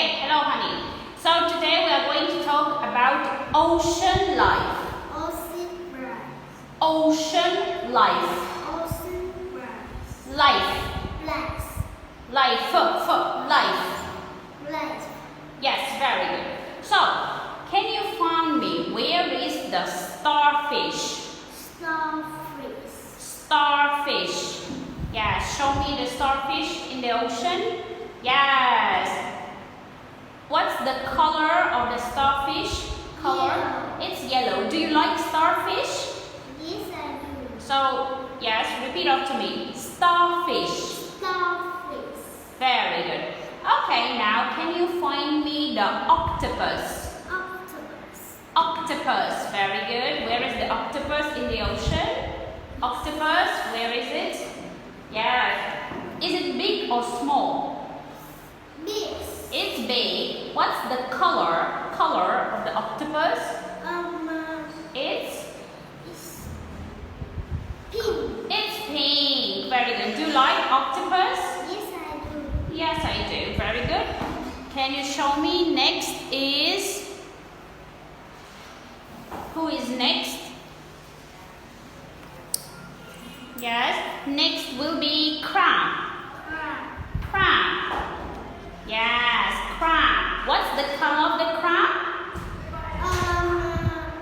Okay, hello honey. So today we are going to talk about ocean life. Ocean life. Life. Life. Life. Yes, very good. So, can you find me where is the starfish? Starfish. Yeah, show me the starfish in the ocean. Yes. What's the color of the starfish? Color? Yellow. It's yellow. Do you like starfish? Yes, I do. So, yes, repeat after me. Starfish. Starfish. Very good. Okay, now can you find me the octopus? Octopus. Very good. Where is the octopus in the ocean? Octopus, where is it? Yeah. Is it big or small? Big. It's big. What's the color of the octopus? It's pink. It's pink. Very good. Do you like octopus? Yes, I do. Yes, I do. Very good. Can you show me next is... Who is next? Yes. Next will be crab. Crab. Yes, crab. What's the color of the crab?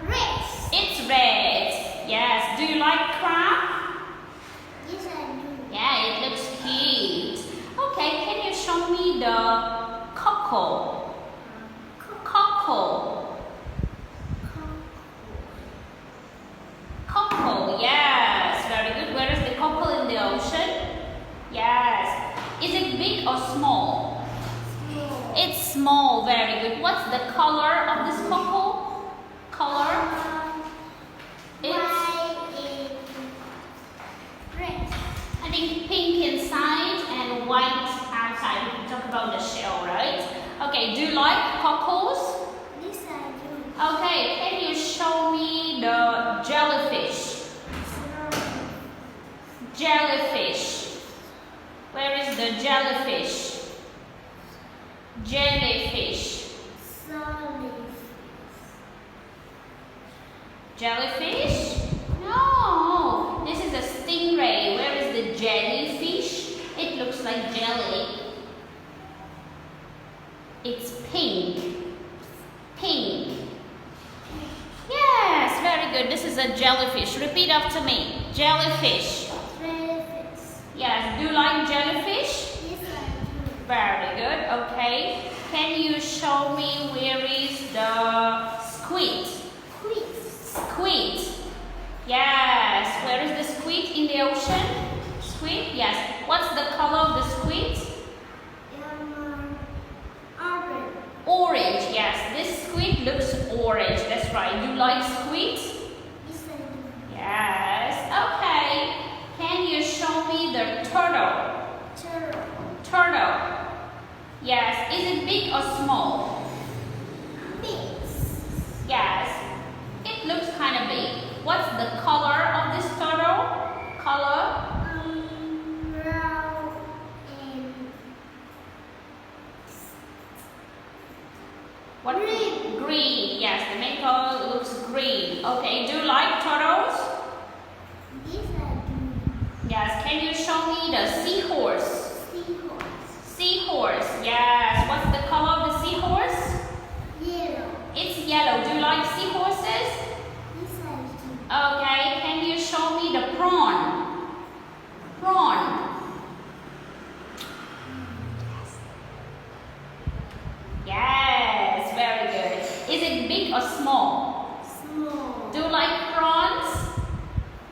Red. It's red. Yes. Do you like crab? Yes, I do. Yeah, it looks cute. Okay, can you show me the cockle? Cockle. Cockle, yes. Very good. Where is the cockle in the ocean? Yes. Is it big or small? Small. It's small. Very good. What's the color of this cockle? Color? It's, White and red. I think, pink inside and white outside. We can talk about the shell, right? Okay, do you like cockles? Yes, I do. Okay, can you show me the jellyfish? Jellyfish. Where is the jellyfish? Jellyfish. Jellyfish? No, this is a stingray. Where is the jellyfish? It looks like jelly. It's pink. Pink. Yes, very good. This is a jellyfish. Repeat after me. Jellyfish. Yes, do you like jellyfish? Yes, I do. Very good. Okay. Can you show me where is the squid? Squid. Yes. Where is the squid in the ocean? Squid. Yes. What's the color of the squid? Orange. Orange. Yes. This squid looks orange. That's right. You like squid? Yes, I do. Yes. Okay. Can you show me the turtle? Turtle. Yes. Is it big or small? Big. Yes. It looks kind of big. What's the color of this turtle? Color? Brown and What? Green. Green. Yes, the main color looks green. Okay. Do you like turtles? Yes, I do. Yes. Can you show me the seahorse? Seahorse. Yes. What's the color of the seahorse? Yellow. It's yellow. Do you like seahorses? Yes, I do. Okay. Can you show me the prawn? Prawn. Yes. Very good. Is it big or small? Small. Do you like prawns?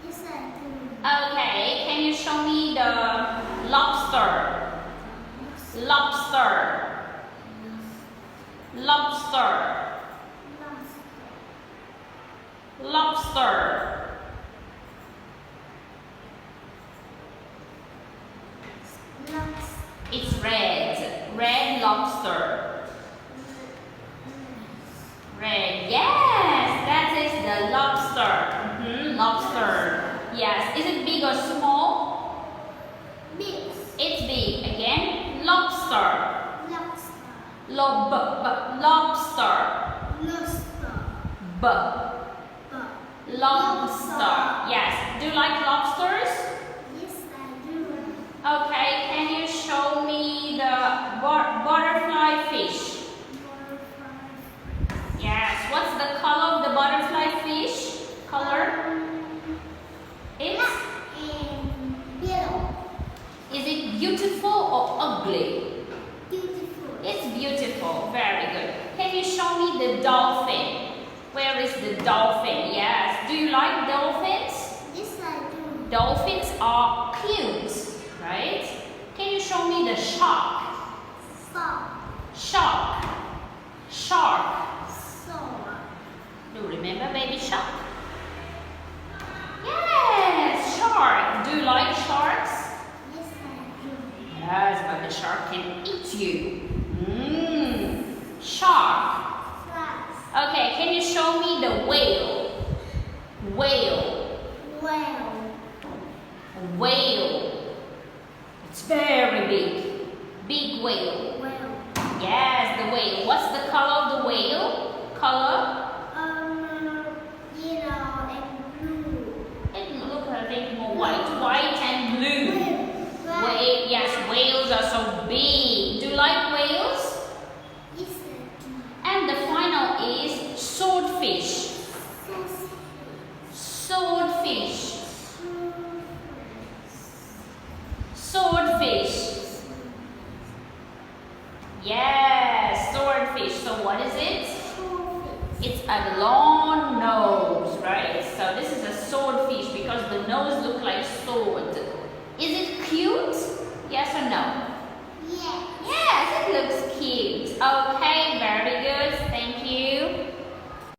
Yes, I do. Okay. Can you show me the lobster? Lobster. Lobster. Lobster. It's red. Red lobster. Red. Yes, that is the lobster. Lobster. Yes. Is it big or small? Big. It's big. Again, lobster. Lobster. Lobster. B. Lobster. Yes. Do you like lobsters? Yes, I do. Okay. Can you show me the butterfly fish? Butterfly. Yes. What's the color of the butterfly fish? Color? It's? And yellow. Is it beautiful or ugly? Beautiful. It's beautiful. Very good. Can you show me the dolphin? Where is the dolphin? Yes. Do you like dolphins? Yes, I do. Dolphins are cute, right? Can you show me the shark? Shark. Shark. Do you remember baby shark? Yes, shark. Do you like sharks? Yes, I do. Yes, but the shark can eat you. Shark. Okay, can you show me the whale? Whale. It's very big. Big whale. Yes, the whale. What's the color of the whale? Color? Yellow and blue. It looks, I think, more white and blue. Whale. Yes, whales are so big. Do you like whales? Yes, I do. And the final is swordfish. Swordfish. Swordfish. Yes, swordfish. So what is it? It's a long nose, right? So this is a swordfish because the nose looks like sword. Is it cute? Yes or no?